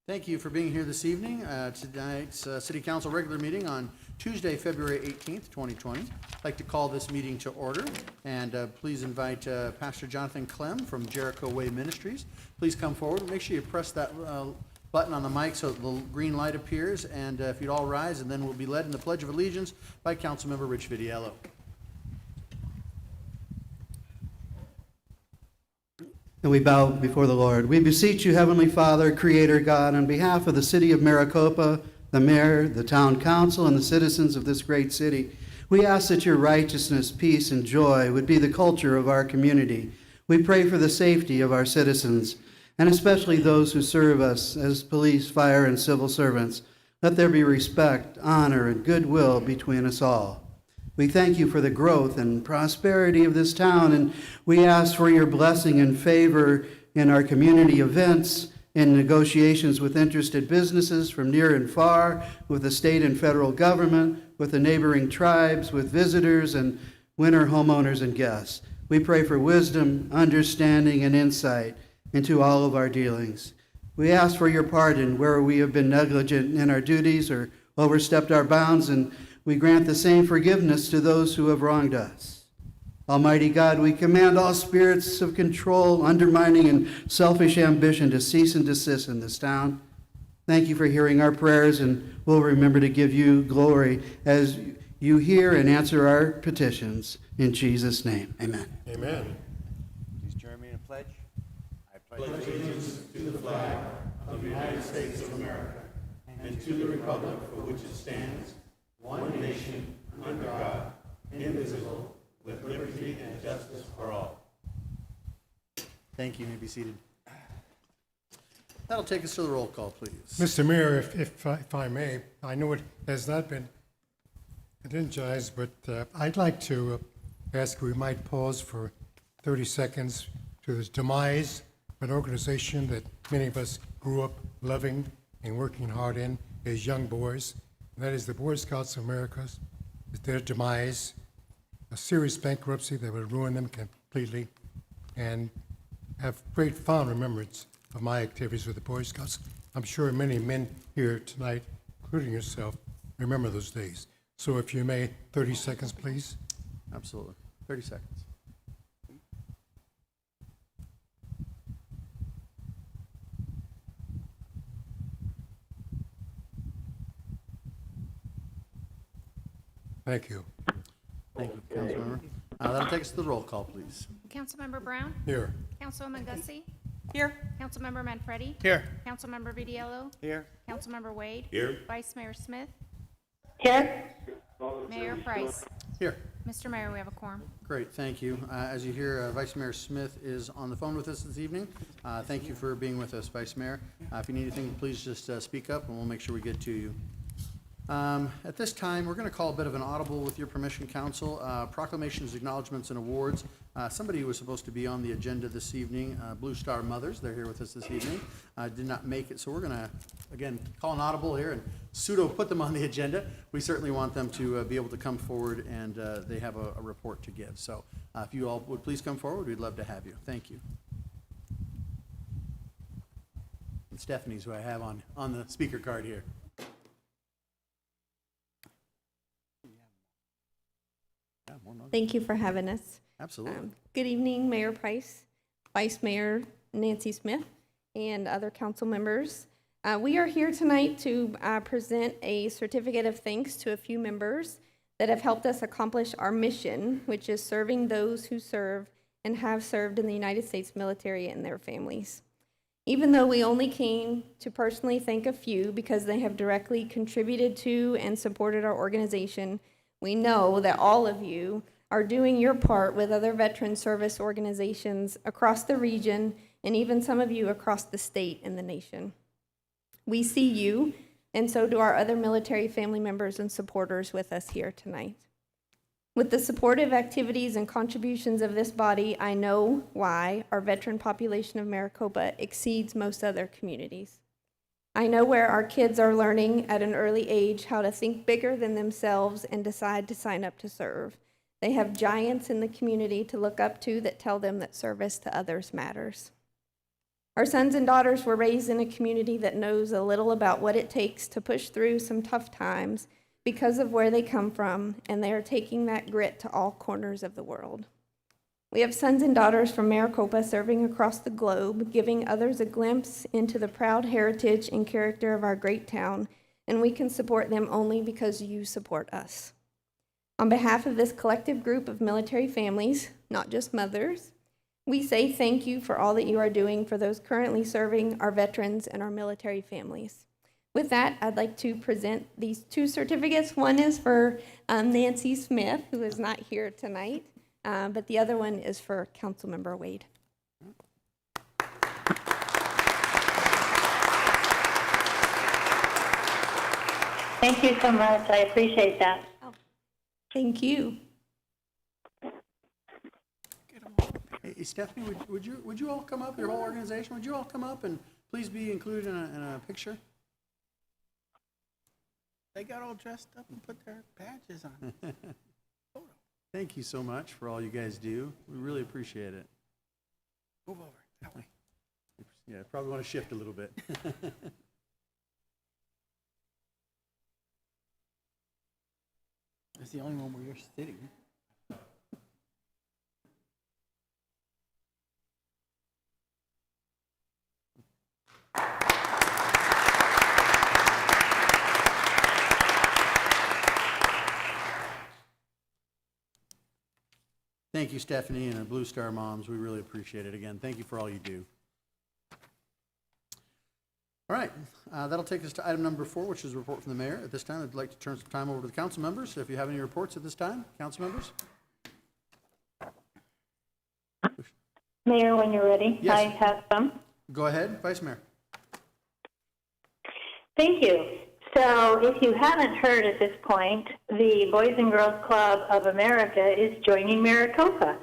Thank you for being here this evening. Tonight's City Council regular meeting on Tuesday, February 18th, 2020. I'd like to call this meeting to order, and please invite Pastor Jonathan Clem from Jericho Way Ministries. Please come forward. Make sure you press that button on the mic so the green light appears, and if you'd all rise, and then we'll be led in the Pledge of Allegiance by Councilmember Rich Vidiello. And we bow before the Lord. We beseech you, Heavenly Father, Creator God, on behalf of the city of Maricopa, the mayor, the town council, and the citizens of this great city, we ask that your righteousness, peace, and joy would be the culture of our community. We pray for the safety of our citizens, and especially those who serve us as police, fire, and civil servants. Let there be respect, honor, and goodwill between us all. We thank you for the growth and prosperity of this town, and we ask for your blessing and favor in our community events, in negotiations with interested businesses from near and far, with the state and federal government, with the neighboring tribes, with visitors and winter homeowners and guests. We pray for wisdom, understanding, and insight into all of our dealings. We ask for your pardon where we have been negligent in our duties or overstepped our bounds, and we grant the same forgiveness to those who have wronged us. Almighty God, we command all spirits of control, undermining, and selfish ambition to cease and desist in this town. Thank you for hearing our prayers, and we'll remember to give you glory as you hear and answer our petitions. In Jesus' name, amen. Amen. Please join me in a pledge. I pledge Allegiance to the flag of the United States of America and to the republic for which it stands, one nation, under God, indivisible, with liberty and justice for all. Thank you. You may be seated. That'll take us to the roll call, please. Mr. Mayor, if I may, I know it has not been energized, but I'd like to ask we might pause for 30 seconds to the demise of an organization that many of us grew up loving and working hard in as young boys. And that is the Boy Scouts of America, their demise, a serious bankruptcy that would ruin them completely, and have great fond remembrance of my activities with the Boy Scouts. I'm sure many men here tonight, including yourself, remember those days. So if you may, 30 seconds, please. Absolutely. 30 seconds. Thank you. Thank you, Councilmember. That'll take us to the roll call, please. Councilmember Brown? Here. Councilwoman Gussie? Here. Councilmember Manfredi? Here. Councilmember Vidiello? Here. Councilmember Wade? Here. Vice Mayor Smith? Here. Mayor Price? Here. Mr. Mayor, we have a quorum. Great, thank you. As you hear, Vice Mayor Smith is on the phone with us this evening. Thank you for being with us, Vice Mayor. If you need anything, please just speak up, and we'll make sure we get to you. At this time, we're going to call a bit of an audible with your permission, Council. Proclamations, acknowledgements, and awards. Somebody who was supposed to be on the agenda this evening, Blue Star Mothers, they're here with us this evening, did not make it. So we're going to, again, call an audible here and pseudo put them on the agenda. We certainly want them to be able to come forward, and they have a report to give. So if you all would please come forward, we'd love to have you. Thank you. And Stephanie's who I have on the speaker card here. Thank you for having us. Absolutely. Good evening, Mayor Price, Vice Mayor Nancy Smith, and other council members. We are here tonight to present a certificate of thanks to a few members that have helped us accomplish our mission, which is serving those who serve and have served in the United States military and their families. Even though we only came to personally thank a few because they have directly contributed to and supported our organization, we know that all of you are doing your part with other veteran service organizations across the region and even some of you across the state and the nation. We see you, and so do our other military family members and supporters with us here tonight. With the supportive activities and contributions of this body, I know why our veteran population of Maricopa exceeds most other communities. I know where our kids are learning at an early age how to think bigger than themselves and decide to sign up to serve. They have giants in the community to look up to that tell them that service to others matters. Our sons and daughters were raised in a community that knows a little about what it takes to push through some tough times because of where they come from, and they are taking that grit to all corners of the world. We have sons and daughters from Maricopa serving across the globe, giving others a glimpse into the proud heritage and character of our great town, and we can support them only because you support us. On behalf of this collective group of military families, not just mothers, we say thank you for all that you are doing for those currently serving, our veterans, and our military families. With that, I'd like to present these two certificates. One is for Nancy Smith, who is not here tonight, but the other one is for Councilmember Wade. Thank you so much. I appreciate that. Thank you. Hey, Stephanie, would you all come up, your whole organization, would you all come up and please be included in a picture? They got all dressed up and put their badges on. Thank you so much for all you guys do. We really appreciate it. Move over that way. Yeah, probably want to shift a little bit. It's the only one where you're sitting. Thank you, Stephanie, and the Blue Star Moms. We really appreciate it. Again, thank you for all you do. All right, that'll take us to item number 4, which is a report from the mayor. At this time, I'd like to turn some time over to the council members. So if you have any reports at this time, council members? Mayor, when you're ready, Yes. I have some. Go ahead, Vice Mayor. Thank you. So if you haven't heard at this point, the Boys and Girls Club of America is joining Maricopa.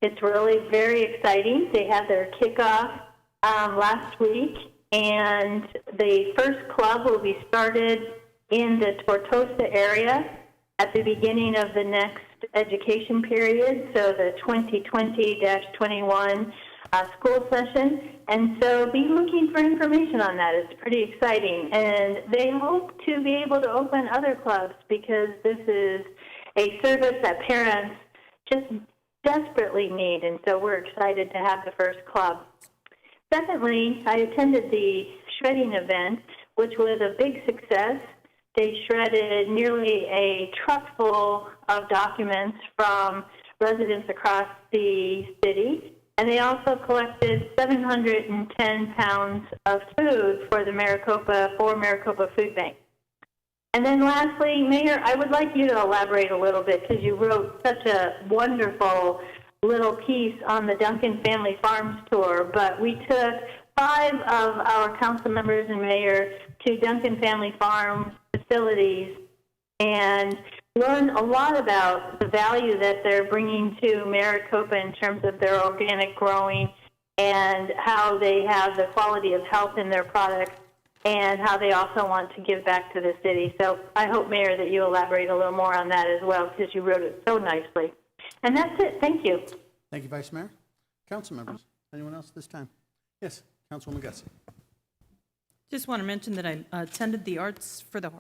It's really very exciting. They had their kickoff last week, and the first club will be started in the Tortosa area at the beginning of the next education period, so the 2020-21 school session. And so be looking for information on that. It's pretty exciting. And they hope to be able to open other clubs because this is a service that parents just desperately need. And so we're excited to have the first club. Secondly, I attended the shredding event, which was a big success. They shredded nearly a truck full of documents from residents across the city. And they also collected 710 pounds of food for the Maricopa Food Bank. And then lastly, Mayor, I would like you to elaborate a little bit because you wrote such a wonderful little piece on the Duncan Family Farms tour, but we took 5 of our council members and mayor to Duncan Family Farm facilities and learn a lot about the value that they're bringing to Maricopa in terms of their organic growing and how they have the quality of health in their products and how they also want to give back to the city. So I hope, Mayor, that you elaborate a little more on that as well because you wrote it so nicely. And that's it. Thank you. Thank you, Vice Mayor. Council members, anyone else this time? Yes, Councilwoman Gussie. Just want to mention that I attended the Arts for the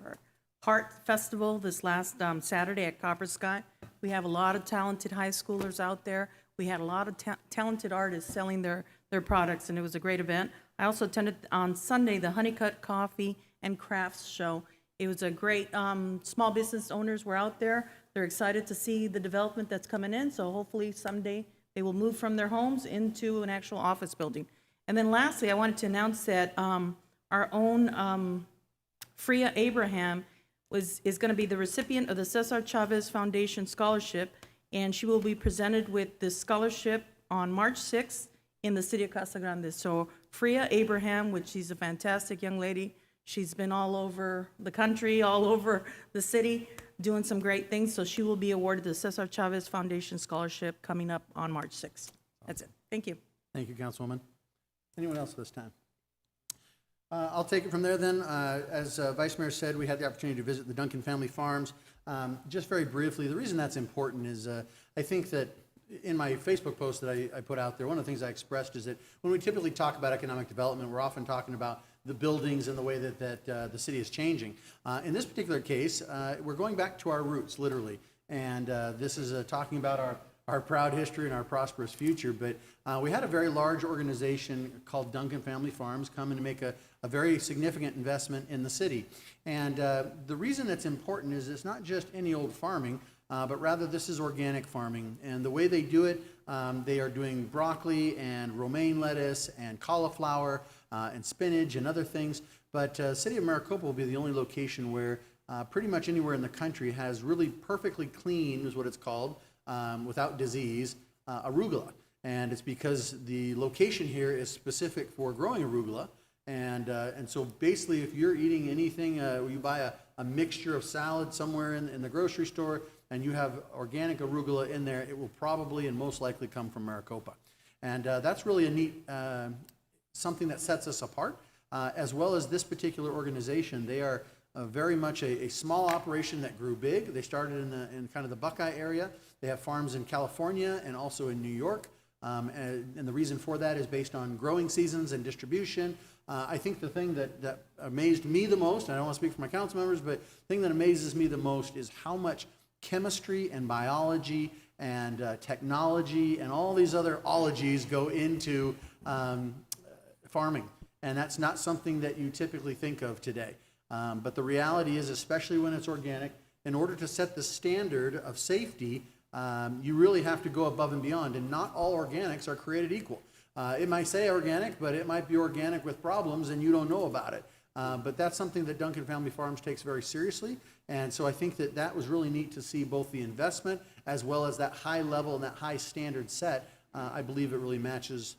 Heart Festival this last Saturday at Copper Sky. We have a lot of talented high schoolers out there. We had a lot of talented artists selling their products, and it was a great event. I also attended on Sunday the Honeycut Coffee and Crafts Show. It was a great, small business owners were out there. They're excited to see the development that's coming in, so hopefully someday they will move from their homes into an actual office building. And then lastly, I wanted to announce that our own Freya Abraham is going to be the recipient of the Cesar Chavez Foundation Scholarship, and she will be presented with this scholarship on March 6th in the city of Casa Grande. So Freya Abraham, which she's a fantastic young lady, she's been all over the country, all over the city, doing some great things, so she will be awarded the Cesar Chavez Foundation Scholarship coming up on March 6th. That's it. Thank you. Thank you, Councilwoman. Anyone else this time? I'll take it from there then. As Vice Mayor said, we had the opportunity to visit the Duncan Family Farms. Just very briefly, the reason that's important is I think that in my Facebook post that I put out there, one of the things I expressed is that when we typically talk about economic development, we're often talking about the buildings and the way that the city is changing. In this particular case, we're going back to our roots, literally. And this is talking about our proud history and our prosperous future. But we had a very large organization called Duncan Family Farms come in to make a very significant investment in the city. And the reason that's important is it's not just any old farming, but rather this is organic farming. And the way they do it, they are doing broccoli and romaine lettuce and cauliflower and spinach and other things. But city of Maricopa will be the only location where pretty much anywhere in the country has really perfectly clean, is what it's called, without disease, arugula. And it's because the location here is specific for growing arugula. And so basically, if you're eating anything, you buy a mixture of salad somewhere in the grocery store, and you have organic arugula in there, it will probably and most likely come from Maricopa. And that's really a neat, something that sets us apart, as well as this particular organization. They are very much a small operation that grew big. They started in kind of the Buckeye area. They have farms in California and also in New York. And the reason for that is based on growing seasons and distribution. I think the thing that amazed me the most, and I don't want to speak for my council members, but the thing that amazes me the most is how much chemistry and biology and technology and all these other ologies go into farming. And that's not something that you typically think of today. But the reality is, especially when it's organic, in order to set the standard of safety, you really have to go above and beyond. And not all organics are created equal. It might say organic, but it might be organic with problems and you don't know about it. But that's something that Duncan Family Farms takes very seriously. And so I think that was really neat to see both the investment as well as that high level and that high standard set. I believe it really matches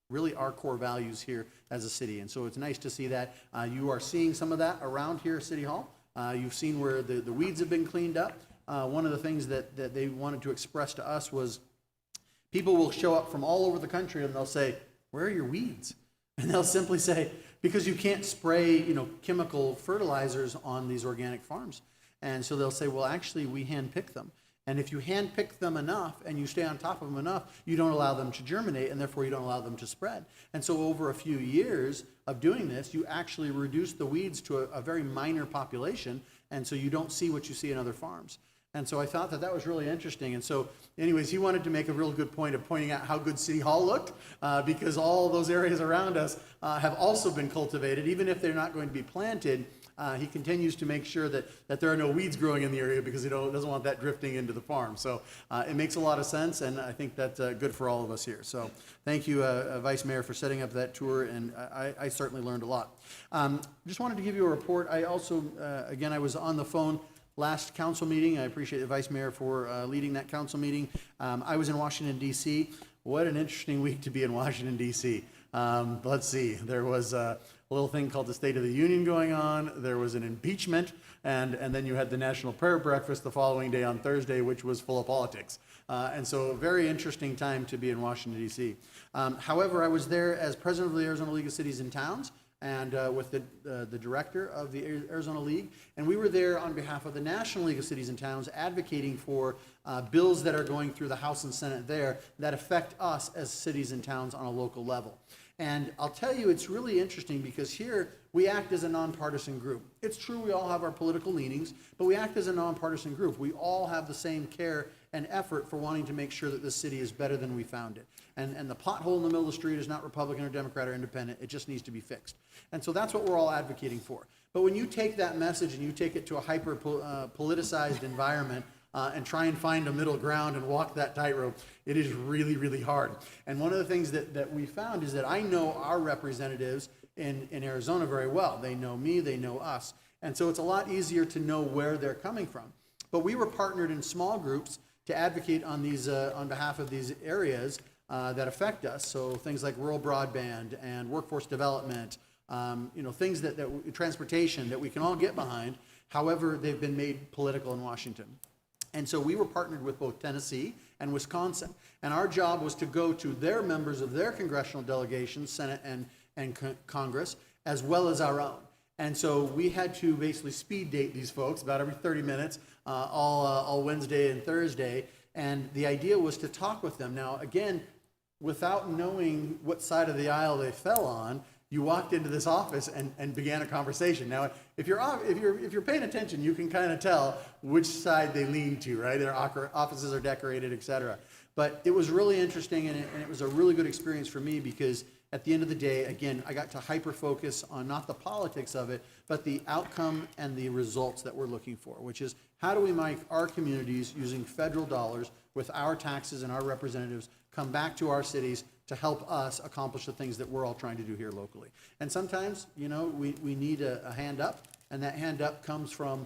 really our core values here as a city. And so it's nice to see that. You are seeing some of that around here at City Hall. You've seen where the weeds have been cleaned up. One of the things that they wanted to express to us was people will show up from all over the country and they'll say, "Where are your weeds?" And they'll simply say, because you can't spray, chemical fertilizers on these organic farms. And so they'll say, well, actually, we handpick them. And if you handpick them enough and you stay on top of them enough, you don't allow them to germinate, and therefore you don't allow them to spread. And so over a few years of doing this, you actually reduce the weeds to a very minor population, and so you don't see what you see in other farms. And so I thought that was really interesting. And so anyways, he wanted to make a real good point of pointing out how good City Hall looked, because all those areas around us have also been cultivated. Even if they're not going to be planted, he continues to make sure that there are no weeds growing in the area because he doesn't want that drifting into the farm. So it makes a lot of sense, and I think that's good for all of us here. So thank you, Vice Mayor, for setting up that tour, and I certainly learned a lot. Just wanted to give you a report. I also, again, I was on the phone last council meeting. I appreciate the Vice Mayor for leading that council meeting. I was in Washington, D.C. What an interesting week to be in Washington, D.C. Let's see. There was a little thing called the State of the Union going on. There was an impeachment, and then you had the National Prayer Breakfast the following day on Thursday, which was full of politics. And so a very interesting time to be in Washington, D.C. However, I was there as president of the Arizona League of Cities and Towns, and with the director of the Arizona League. And we were there on behalf of the National League of Cities and Towns advocating for bills that are going through the House and Senate there that affect us as cities and towns on a local level. And I'll tell you, it's really interesting because here we act as a nonpartisan group. It's true we all have our political leanings, but we act as a nonpartisan group. We all have the same care and effort for wanting to make sure that this city is better than we found it. And the pothole in the middle of the street is not Republican or Democrat or Independent. It just needs to be fixed. And so that's what we're all advocating for. But when you take that message and you take it to a hyper politicized environment and try and find a middle ground and walk that tightrope, it is really, really hard. And one of the things that we found is that I know our representatives in Arizona very well. They know me, they know us. And so it's a lot easier to know where they're coming from. But we were partnered in small groups to advocate on these on behalf of these areas that affect us. So things like rural broadband and workforce development, things that transportation that we can all get behind. However, they've been made political in Washington. And so we were partnered with both Tennessee and Wisconsin. And our job was to go to their members of their congressional delegations, Senate and Congress, as well as our own. And so we had to basically speed date these folks about every 30 minutes, all Wednesday and Thursday. And the idea was to talk with them. Now, again, without knowing what side of the aisle they fell on, you walked into this office and began a conversation. Now, if you're paying attention, you can kind of tell which side they lean to, right? Their offices are decorated, et cetera. But it was really interesting, and it was a really good experience for me because at the end of the day, again, I got to hyper-focus on not the politics of it, but the outcome and the results that we're looking for, which is how do we make our communities using federal dollars with our taxes and our representatives come back to our cities to help us accomplish the things that we're all trying to do here locally. And sometimes, we need a hand up, and that hand up comes from,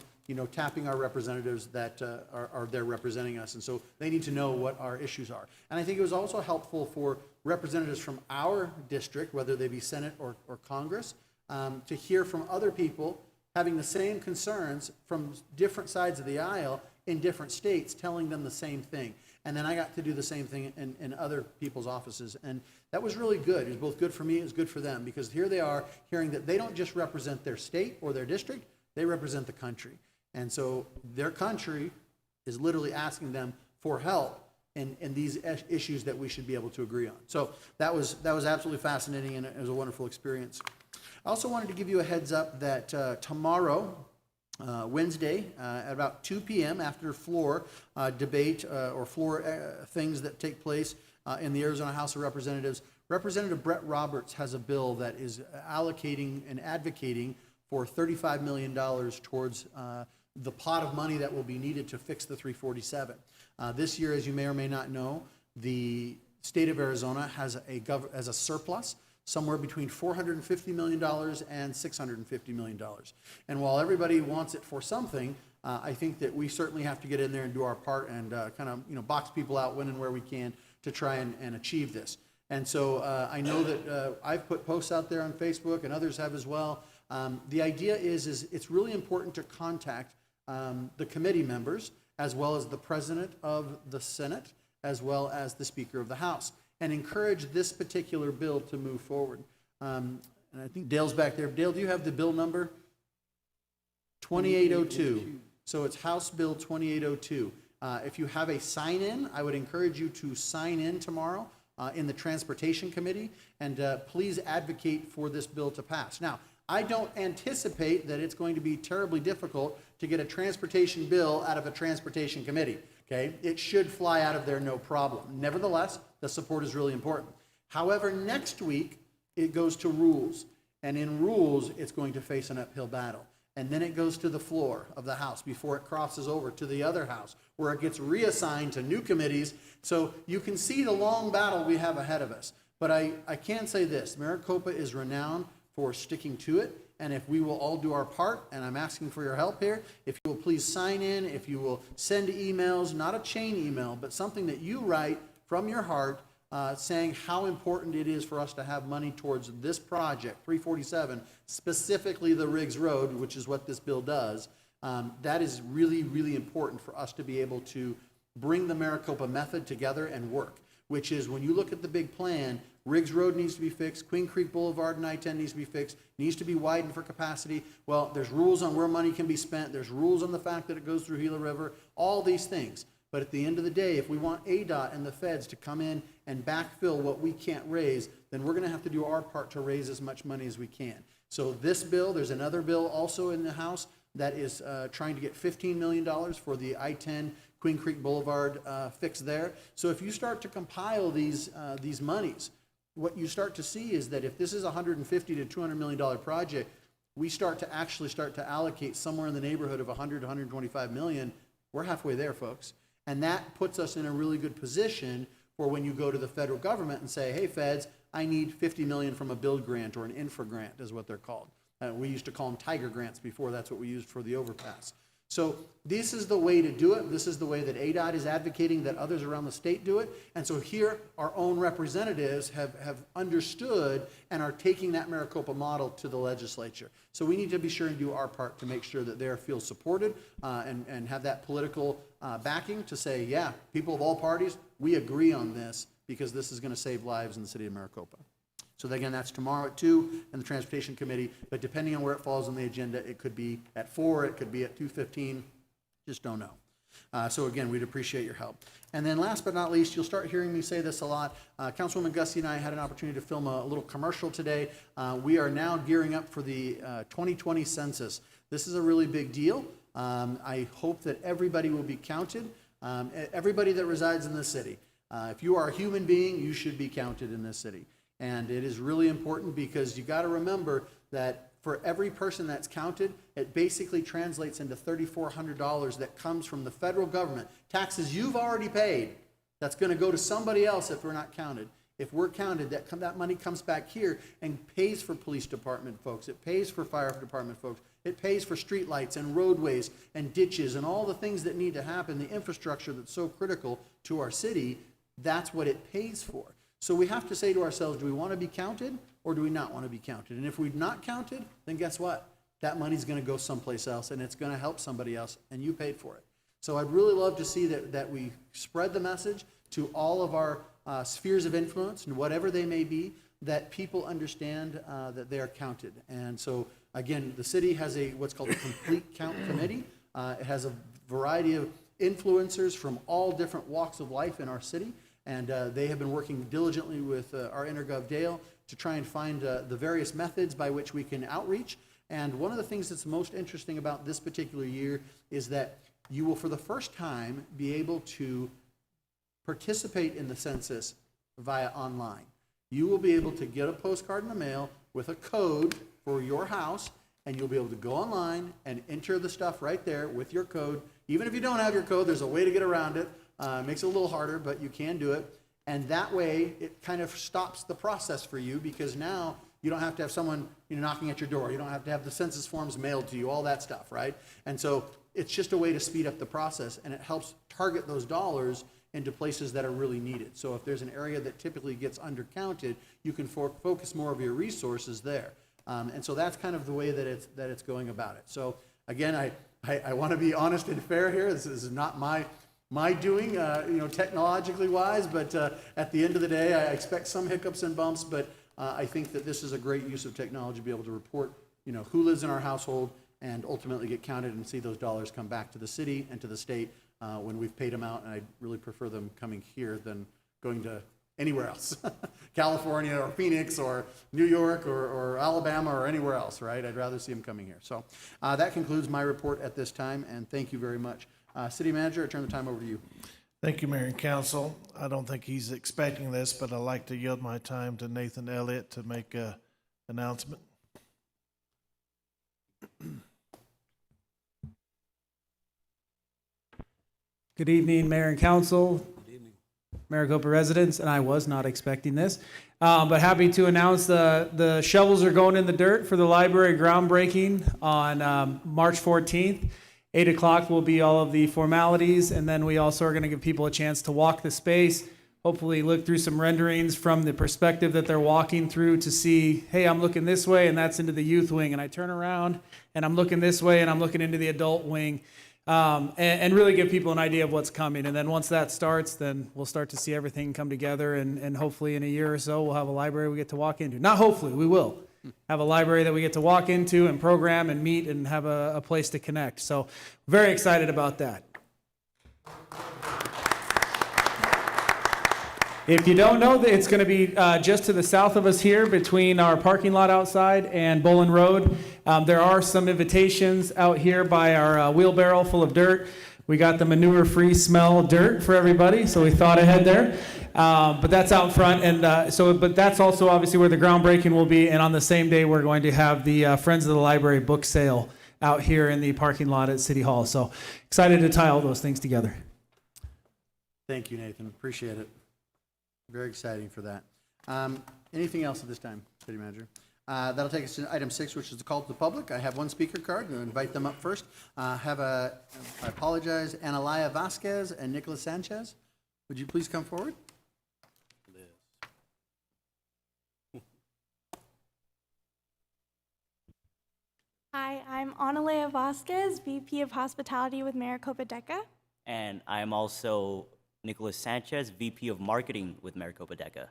tapping our representatives that are there representing us. And so they need to know what our issues are. And I think it was also helpful for representatives from our district, whether they be Senate or Congress, to hear from other people having the same concerns from different sides of the aisle in different states, telling them the same thing. And then I got to do the same thing in other people's offices. And that was really good. It was both good for me, it was good for them, because here they are hearing that they don't just represent their state or their district, they represent the country. And so their country is literally asking them for help in these issues that we should be able to agree on. So that was absolutely fascinating, and it was a wonderful experience. I also wanted to give you a heads up that tomorrow, Wednesday, at about 2 p.m. after floor debate or floor things that take place in the Arizona House of Representatives, Representative Brett Roberts has a bill that is allocating and advocating for $35 million towards the pot of money that will be needed to fix the 347. This year, as you may or may not know, the state of Arizona has a surplus somewhere between $450 million and $650 million. And while everybody wants it for something, I think that we certainly have to get in there and do our part and kind of box people out when and where we can to try and achieve this. And so I know that I've put posts out there on Facebook and others have as well. The idea is it's really important to contact the committee members as well as the president of the Senate as well as the Speaker of the House and encourage this particular bill to move forward. And I think Dale's back there. Dale, do you have the bill number? 2802. So it's House Bill 2802. If you have a sign-in, I would encourage you to sign in tomorrow in the Transportation Committee, and please advocate for this bill to pass. Now, I don't anticipate that it's going to be terribly difficult to get a transportation bill out of a transportation committee, okay? It should fly out of there no problem. Nevertheless, the support is really important. However, next week, it goes to rules, and in rules, it's going to face an uphill battle. And then it goes to the floor of the House before it crosses over to the other House, where it gets reassigned to new committees. So you can see the long battle we have ahead of us. But I can say this, Maricopa is renowned for sticking to it, and if we will all do our part, and I'm asking for your help here, if you will please sign in, if you will send emails, not a chain email, but something that you write from your heart, saying how important it is for us to have money towards this project, 347, specifically the Riggs Road, which is what this bill does. That is really, really important for us to be able to bring the Maricopa method together and work, which is when you look at the big plan, Riggs Road needs to be fixed, Queen Creek Boulevard and I-10 needs to be fixed, needs to be widened for capacity. Well, there's rules on where money can be spent, there's rules on the fact that it goes through Gila River, all these things. But at the end of the day, if we want ADOT and the feds to come in and backfill what we can't raise, then we're going to have to do our part to raise as much money as we can. So this bill, there's another bill also in the House that is trying to get $15 million for the I-10 Queen Creek Boulevard fix there. So if you start to compile these monies, what you start to see is that if this is a $150 to $200 million project, we start to allocate somewhere in the neighborhood of 100 to 125 million. We're halfway there, folks. And that puts us in a really good position for when you go to the federal government and say, hey, feds, I need $50 million from a build grant or an infra grant is what they're called. We used to call them tiger grants before. That's what we used for the overpass. So this is the way to do it. This is the way that ADOT is advocating that others around the state do it. And so here our own representatives have understood and are taking that Maricopa model to the legislature. So we need to be sure and do our part to make sure that they feel supported and have that political backing to say, yeah, people of all parties, we agree on this because this is going to save lives in the city of Maricopa. So again, that's tomorrow at 2 in the Transportation Committee, but depending on where it falls on the agenda, it could be at 4, it could be at 2:15, just don't know. So again, we'd appreciate your help. And then last but not least, you'll start hearing me say this a lot. Councilwoman Gussie and I had an opportunity to film a little commercial today. We are now gearing up for the 2020 census. This is a really big deal. I hope that everybody will be counted, everybody that resides in this city. If you are a human being, you should be counted in this city. And it is really important because you got to remember that for every person that's counted, it basically translates into $3,400 that comes from the federal government. Taxes you've already paid, that's going to go to somebody else if we're not counted. If we're counted, that money comes back here and pays for police department folks. It pays for fire department folks. It pays for streetlights and roadways and ditches and all the things that need to happen, the infrastructure that's so critical to our city. That's what it pays for. So we have to say to ourselves, do we want to be counted or do we not want to be counted? And if we're not counted, then guess what? That money's going to go someplace else and it's going to help somebody else and you paid for it. So I'd really love to see that we spread the message to all of our spheres of influence and whatever they may be, that people understand that they are counted. And so again, the city has what's called a complete count committee. It has a variety of influencers from all different walks of life in our city. And they have been working diligently with our InterGov Dale to try and find the various methods by which we can outreach. And one of the things that's most interesting about this particular year is that you will, for the first time, be able to participate in the census via online. You will be able to get a postcard in the mail with a code for your house, and you'll be able to go online and enter the stuff right there with your code. Even if you don't have your code, there's a way to get around it. It makes it a little harder, but you can do it. And that way, it kind of stops the process for you because now you don't have to have someone knocking at your door. You don't have to have the census forms mailed to you, all that stuff, right? And so it's just a way to speed up the process, and it helps target those dollars into places that are really needed. So if there's an area that typically gets undercounted, you can focus more of your resources there. And so that's kind of the way that it's going about it. So again, I want to be honest and fair here. This is not my doing, technologically wise, but at the end of the day, I expect some hiccups and bumps, but I think that this is a great use of technology to be able to report, who lives in our household and ultimately get counted and see those dollars come back to the city and to the state when we've paid them out. And I really prefer them coming here than going to anywhere else, California or Phoenix or New York or Alabama or anywhere else, right? I'd rather see them coming here. So that concludes my report at this time, and thank you very much. City Manager, I turn the time over to you. Thank you, Mayor and Council. I don't think he's expecting this, but I'd like to yield my time to Nathan Elliott to make an announcement. Good evening, Mayor and Council, Maricopa residents, and I was not expecting this, but happy to announce the shovels are going in the dirt for the library groundbreaking on March 14th. 8 o'clock will be all of the formalities, and then we also are going to give people a chance to walk the space, hopefully look through some renderings from the perspective that they're walking through to see, hey, I'm looking this way, and that's into the youth wing, and I turn around, and I'm looking this way, and I'm looking into the adult wing, and really give people an idea of what's coming. And then once that starts, then we'll start to see everything come together, and hopefully in a year or so, we'll have a library we get to walk into. Not hopefully, we will have a library that we get to walk into and program and meet and have a place to connect. So very excited about that. If you don't know, it's going to be just to the south of us here between our parking lot outside and Bolin Road. There are some invitations out here by our wheelbarrow full of dirt. We got the manure-free smell dirt for everybody, so we thought ahead there. But that's out front, and but that's also obviously where the groundbreaking will be. And on the same day, we're going to have the Friends of the Library book sale out here in the parking lot at City Hall. So excited to tie all those things together. Thank you, Nathan. Appreciate it. Very exciting for that. Anything else at this time, City Manager? That'll take us to item 6, which is the call to the public. I have one speaker card. I'm going to invite them up first. I apologize, Analia Vasquez and Nicholas Sanchez. Would you please come forward? Hi, I'm Analia Vasquez, VP of Hospitality with Maricopa DECA. And I'm also Nicholas Sanchez, VP of Marketing with Maricopa DECA.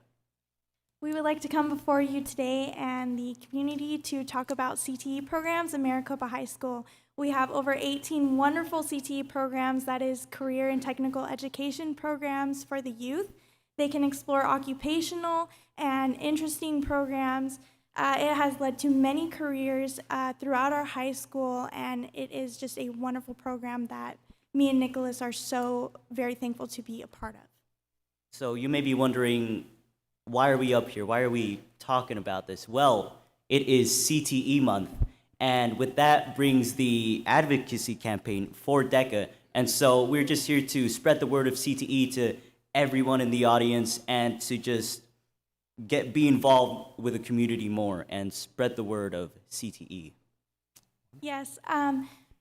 We would like to come before you today and the community to talk about CTE programs in Maricopa High School We have over 18 wonderful CTE programs, that is career and technical education programs for the youth. They can explore occupational and interesting programs. It has led to many careers throughout our high school, and it is just a wonderful program that me and Nicholas are so very thankful to be a part of. So you may be wondering, why are we up here? Why are we talking about this? Well, it is CTE month, and with that brings the advocacy campaign for DECA. And so we're just here to spread the word of CTE to everyone in the audience and to just be involved with the community more and spread the word of CTE. Yes,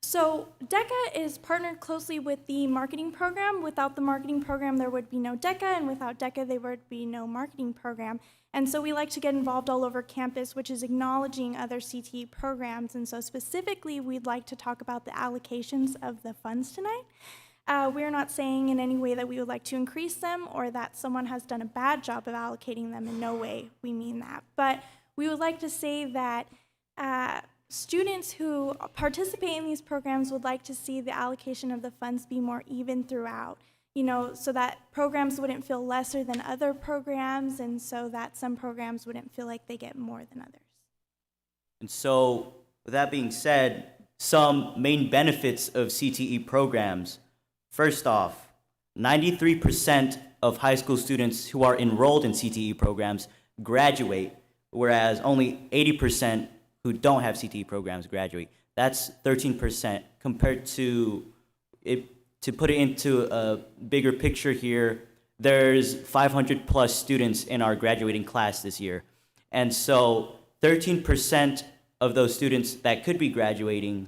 so DECA is partnered closely with the marketing program. Without the marketing program, there would be no DECA, and without DECA, there would be no marketing program. And so we like to get involved all over campus, which is acknowledging other CTE programs. And so specifically, we'd like to talk about the allocations of the funds tonight. We're not saying in any way that we would like to increase them or that someone has done a bad job of allocating them. In no way we mean that. But we would like to say that students who participate in these programs would like to see the allocation of the funds be more even throughout, so that programs wouldn't feel lesser than other programs, and so that some programs wouldn't feel like they get more than others. And so, with that being said, some main benefits of CTE programs. First off, 93% of high school students who are enrolled in CTE programs graduate, whereas only 80% who don't have CTE programs graduate. That's 13% compared to it. To put it into a bigger picture here, there's 500 plus students in our graduating class this year. And so 13% of those students that could be graduating,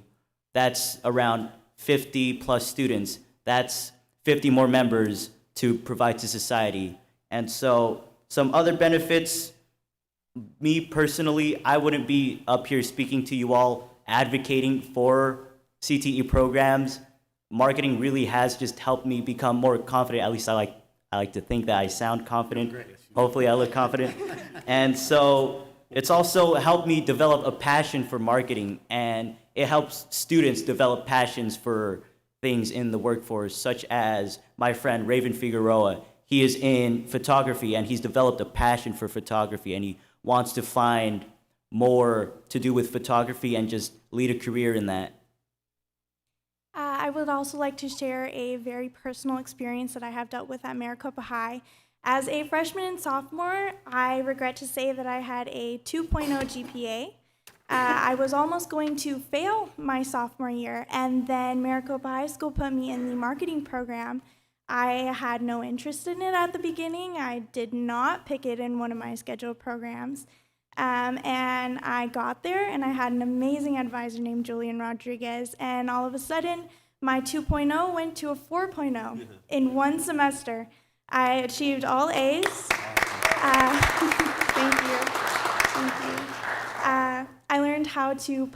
that's around 50 plus students. That's 50 more members to provide to society. And so some other benefits, me personally, I wouldn't be up here speaking to you all advocating for CTE programs. Marketing really has just helped me become more confident. At least I like to think that I sound confident. Hopefully I look confident. And so it's also helped me develop a passion for marketing, and it helps students develop passions for things in the workforce, such as my friend Raven Figueroa. He is in photography, and he's developed a passion for photography, and he wants to find more to do with photography and just lead a career in that. I would also like to share a very personal experience that I have dealt with at Maricopa High. As a freshman and sophomore, I regret to say that I had a 2.0 GPA. I was almost going to fail my sophomore year, and then Maricopa High School put me in the marketing program. I had no interest in it at the beginning. I did not pick it in one of my scheduled programs. And I got there, and I had an amazing advisor named Julian Rodriguez, and all of a sudden, my 2.0 went to a 4.0 in one semester. I achieved all A's. Thank you. I learned how to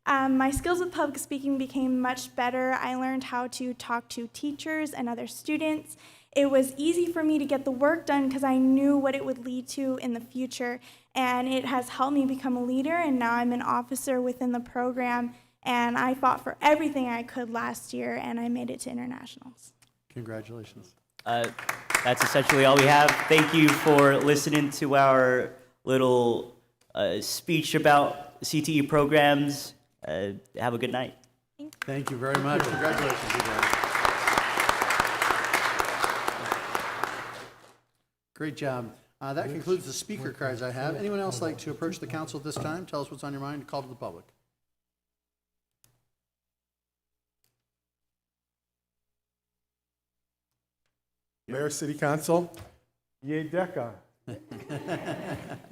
my skills with public speaking became much better. I learned how to talk to teachers and other students. It was easy for me to get the work done because I knew what it would lead to in the future, and it has helped me become a leader, and now I'm an officer within the program, and I fought for everything I could last year, and I made it to internationals. Congratulations. That's essentially all we have. Thank you for listening to our little speech about CTE programs. Have a good night. Thank you very much. Congratulations, you guys. Great job. That concludes the speaker cards I have. Anyone else like to approach the council at this time? Tell us what's on your mind, call to the public. Mayor, City Council, yay DECA.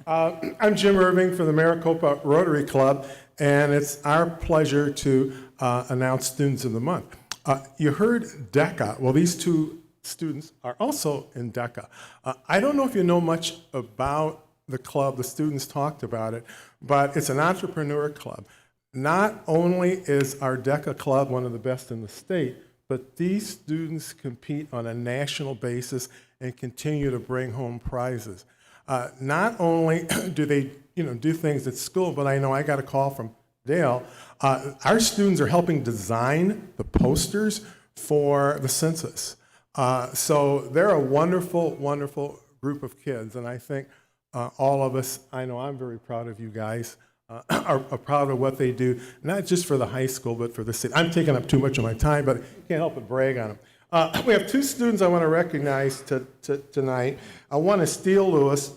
I'm Jim Irving from the Maricopa Rotary Club, and it's our pleasure to announce Students of the Month. You heard DECA. Well, these two students are also in DECA. I don't know if you know much about the club. The students talked about it, but it's an entrepreneur club. Not only is our DECA club one of the best in the state, but these students compete on a national basis and continue to bring home prizes. Not only do they do things at school, but I know I got a call from Dale, our students are helping design the posters for the census. So they're a wonderful, wonderful group of kids, and I think all of us, I know I'm very proud of you guys, are proud of what they do, not just for the high school, but for the city. I'm taking up too much of my time, but I can't help but brag on them. We have two students I want to recognize tonight. One is Steele Lewis,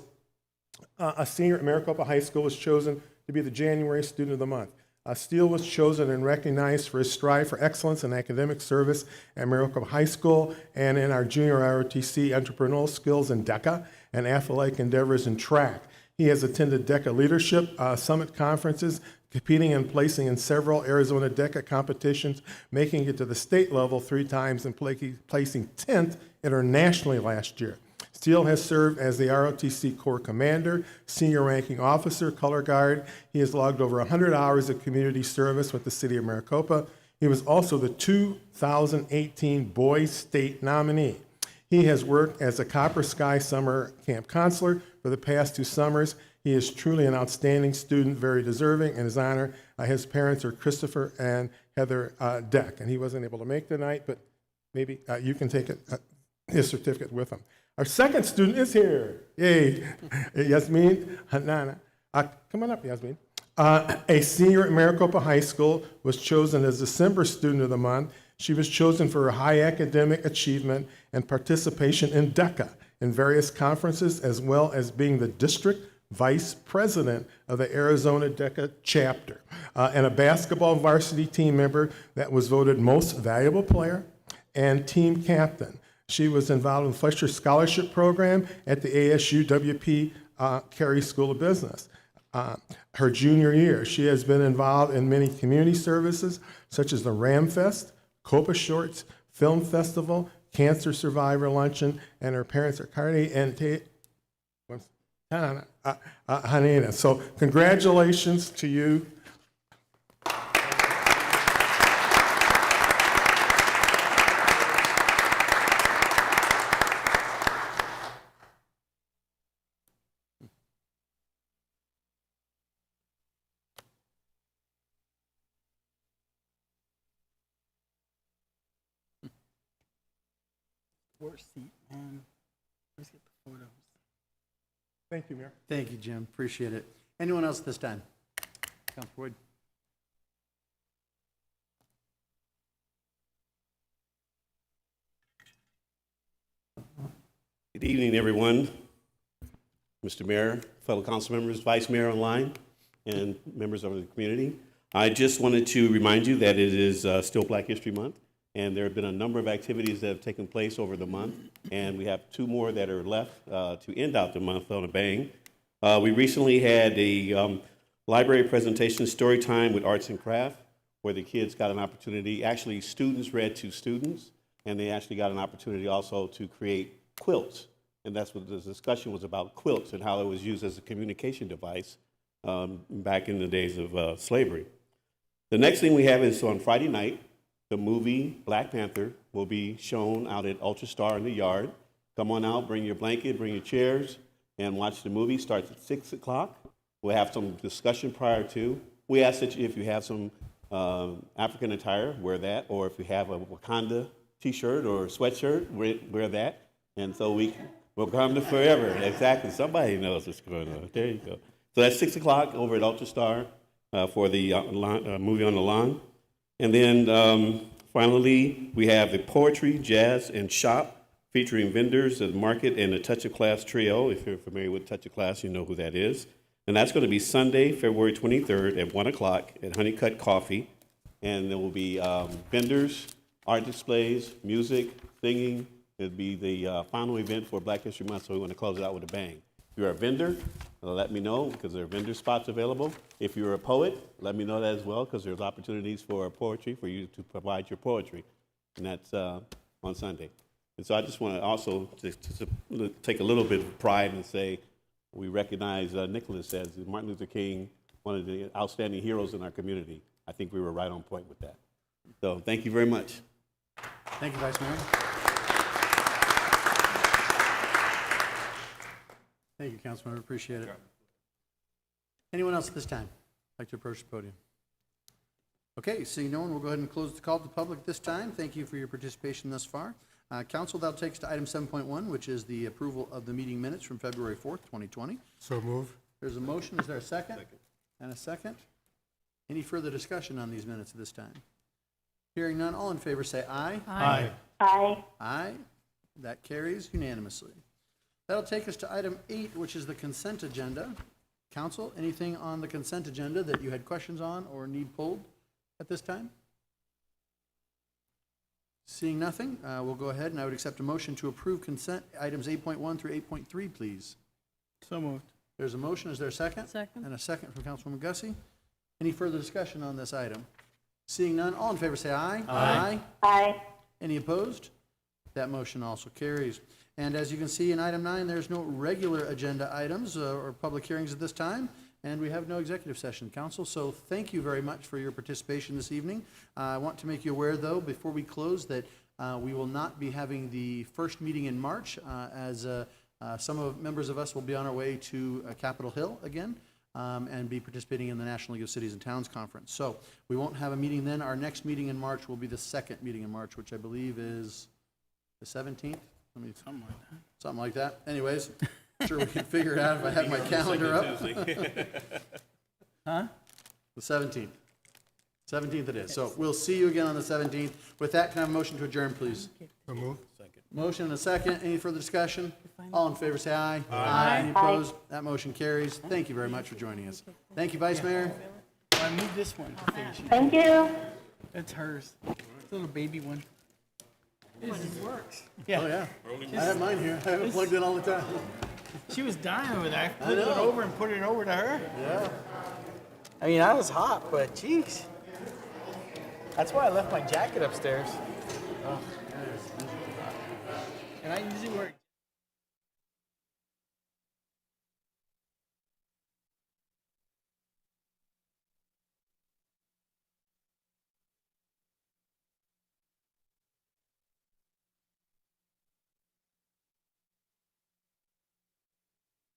a senior at Maricopa High School, was chosen to be the January Student of the Month. Steele was chosen and recognized for his strive for excellence in academic service at Maricopa High School and in our junior ROTC entrepreneurial skills in DECA and athletic endeavors in track. He has attended DECA Leadership Summit conferences, competing and placing in several Arizona DECA competitions, making it to the state level 3 times and placing 10th internationally last year. Steele has served as the ROTC Corps Commander, Senior Ranking Officer, Color Guard. He has logged over 100 hours of community service with the City of Maricopa. He was also the 2018 Boys State nominee. He has worked as a Copper Sky Summer Camp Counselor for the past 2 summers. He is truly an outstanding student, very deserving. In his honor, his parents are Christopher and Heather Deck, and he wasn't able to make tonight, but maybe you can take his certificate with him. Our second student is here. Yay. Yasmin Hanana. Come on up, Yasmin. A senior at Maricopa High School, was chosen as December Student of the Month. She was chosen for her high academic achievement and participation in DECA in various conferences, as well as being the district vice president of the Arizona DECA chapter, and a basketball varsity team member that was voted most valuable player and team captain. She was involved in the Fletcher Scholarship Program at the ASU WP Carey School of Business. Her junior year, she has been involved in many community services, such as the Ram Fest, Copa Shorts, Film Festival, Cancer Survivor Luncheon, and her parents are Cardi and Hanina. So congratulations to you. Worst seat, man. Let's get the photos. Thank you, Mayor. Thank you, Jim. Appreciate it. Anyone else this time? Councilor Boyd. Good evening, everyone. Mr. Mayor, fellow council members, Vice Mayor online, and members of the community. I just wanted to remind you that it is still Black History Month, and there have been a number of activities that have taken place over the month, and we have 2 more that are left to end out the month on a bang. We recently had a library presentation, story time with arts and craft, where the kids got an opportunity, actually students read to students, and they actually got an opportunity also to create quilts. And that's what the discussion was about, quilts, and how it was used as a communication device back in the days of slavery. The next thing we have is on Friday night, the movie Black Panther will be shown out at Ultra Star in the Yard. Come on out, bring your blanket, bring your chairs, and watch the movie. Starts at 6 o'clock. We'll have some discussion prior to. We ask that if you have some African attire, wear that, or if you have a Wakanda t-shirt or sweatshirt, wear that. And so Wakanda forever, exactly. Somebody knows what's going on. There you go. So that's 6 o'clock over at Ultra Star for the movie on the lawn. And then finally, we have the Poetry, Jazz, and Shop featuring vendors at the market and the Touch of Class trio. If you're familiar with Touch of Class, you know who that is. And that's going to be Sunday, February 23rd at 1 o'clock at Honeycut Coffee. And there will be vendors, art displays, music, singing. It'll be the final event for Black History Month, so we want to close it out with a bang. If you're a vendor, let me know, because there are vendor spots available. If you're a poet, let me know that as well, because there's opportunities for poetry, for you to provide your poetry. And that's on Sunday. And so I just want to also to take a little bit of pride and say we recognize Nicholas as Martin Luther King, one of the outstanding heroes in our community. I think we were right on point with that. So thank you very much. Thank you, Vice Mayor. Thank you, Councilmember. Appreciate it. Anyone else at this time like to approach the podium? Okay, seeing no one, we'll go ahead and close the call to the public this time. Thank you for your participation thus far. Council, that'll take us to item 7.1, which is the approval of the meeting minutes from February 4th, 2020. So move. There's a motion. Is there a second? Second. And a second? Any further discussion on these minutes at this time? Hearing none, all in favor say aye. Aye. Aye. Aye. That carries unanimously. That'll take us to item 8, which is the consent agenda. Council, anything on the consent agenda that you had questions on or need pulled at this time? Seeing nothing, we'll go ahead and I would accept a motion to approve consent items 8.1 through 8.3, please. So moved. There's a motion. Is there a second? Second. And a second from Councilwoman Gussie. Any further discussion on this item? Seeing none, all in favor say aye. Aye. Aye. Any opposed? That motion also carries. And as you can see in item 9, there's no regular agenda items or public hearings at this time, and we have no executive session, Council. So thank you very much for your participation this evening. I want to make you aware, though, before we close, that we will not be having the first meeting in March, as some members of us will be on our way to Capitol Hill again. And be participating in the National League of Cities and Towns Conference. So we won't have a meeting then. Our next meeting in March will be the second meeting in March, which I believe is the 17th. Something like that. Anyways, sure we can figure it out if I have my calendar up. Huh? The 17th. 17th it is. So we'll see you again on the 17th. With that, can I have a motion to adjourn, please? So move. Motion and a second. Any further discussion? All in favor say aye. Aye. Any opposed? That motion carries. Thank you very much for joining us. Thank you, Vice Mayor. I need this one to finish it. Thank you. That's hers. It's a little baby one. It works. Oh, yeah. I have mine here. I have it plugged in all the time. She was dying over there. I flipped it know. over and put it over to her. Yeah. I mean, I was hot, but jeez. That's why I left my jacket upstairs. And I usually wear